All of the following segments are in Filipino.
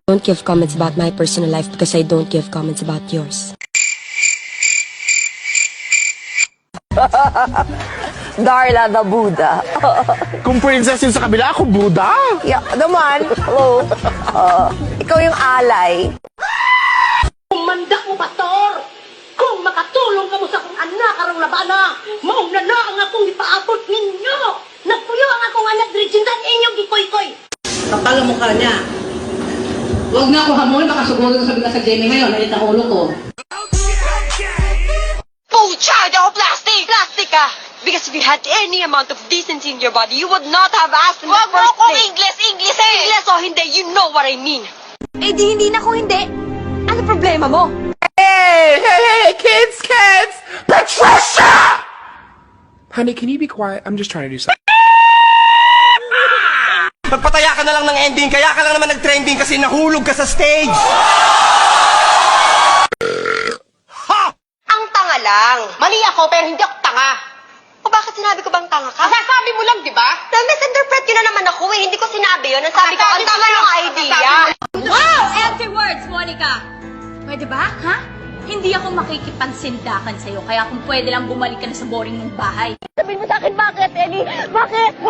Don't give comments about my personal life because I don't give comments about yours. Darla the Buddha. Kung princess yun sa kabila, ako Buddha. Yeah, naman. Hello. Ikaw yung alay. Mandak mo, pastor! Kung makatulong ka mo sa kong anak karong labana, mauna na ang akong ipaabot ninyo! Nagpuyo ang akong anak diri sa inyong gikoy-koy! Kapal ang mukha niya. Huwag na ako hamon, baka siguro sa bigas sa Jamie ngayon, nalit ang ulo ko. Pucha, daw plastic! Plastic ka! Because if you had any amount of decency in your body, you would not have asked in the first place. Wag mo kong English eh! English o hindi, you know what I mean. Eh di hindi na kung hindi. Ano problema mo? Hey, kids! Patricia! Honey, can you be quiet? I'm just trying to do something. Magpataya ka na lang ng ending, kaya ka lang naman nag-trending kasi nahulog ka sa stage! Ha! Ang tanga lang. Mali ako, pero hindi ako tanga. O bakit sinabi ko bang tanga ka? Sasabi mo lang, di ba? Na-misinterpret yun na naman ako eh. Hindi ko sinabi yun. Ang sabi ko, ang tanga ng idea. Wow! Empty words, Monica! Pwede ba, ha? Hindi ako makikipagsindakan sa'yo, kaya kung pwede lang bumalik ka na sa boring mong bahay. Sabihin mo sa akin, bakit, Ellie? Bakit?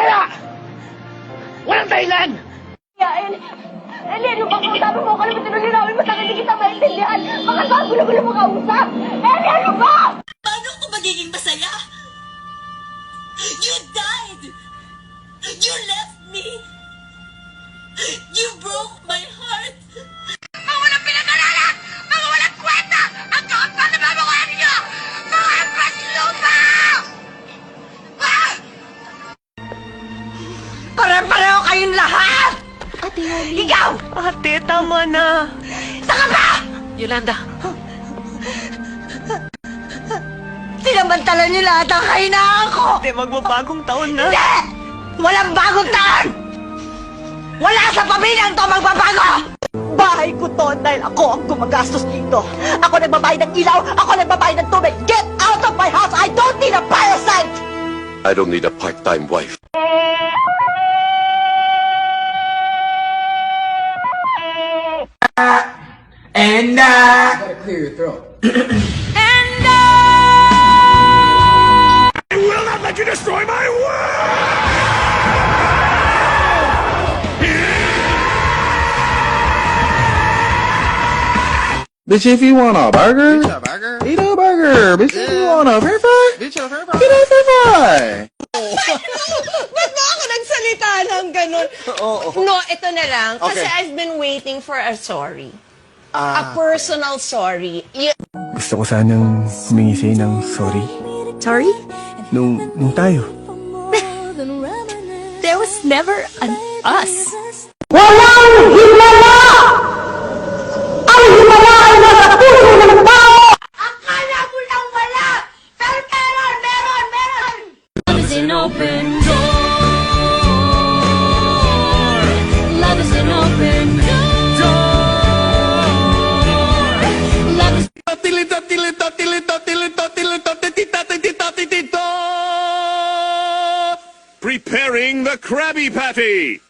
Walang dahilan! Ellie, ano bang kausapin mo? Kala mo tinulinawin mo sa akin, hindi kita maintindihan. Baka sa gulo-gulo mo kausap. Ellie, ano ba? Paano ako magiging masaya? You died! You left me! You broke my heart! Mga walang pinag-aralan! Mga walang kwenta! Ang kakapal na babawayan niyo! Mga paslupa! Ah! Pare-pareho kayong lahat! Ikaw! Ate, tama na. Saka ba? Yolanda. Sinamantalan niyo lahat ang kahinaan ko! Ate, magbabagong taon na. Hindi! Walang bagong taon! Wala sa pamilyang to magbabago! Bahay ko to dahil ako ang gumagastos dito. Ako nagbabayad ng ilaw, ako nagbabayad ng tubig. Get out of my house! I don't need a parasite! I don't need a part-time wife. And Gotta clear your throat. I will not let you destroy my world! Bitch, if you want a burger, eat a burger. Bitch, if you want a french fry, eat a french fry. Ba't ba ako nagsalita ng ganun? No, ito na lang. Kasi I've been waiting for a sorry. A personal sorry. Gusto ko sanang humingi sa'yo ng sorry. Sorry? Nung tayo. There was never an us. Walang himala! Ang himala ay nasa puso ng tao! Akala mo lang wala! Pero meron! Love is an open door. Love is an open door. Love is Preparing the Krabby Patty!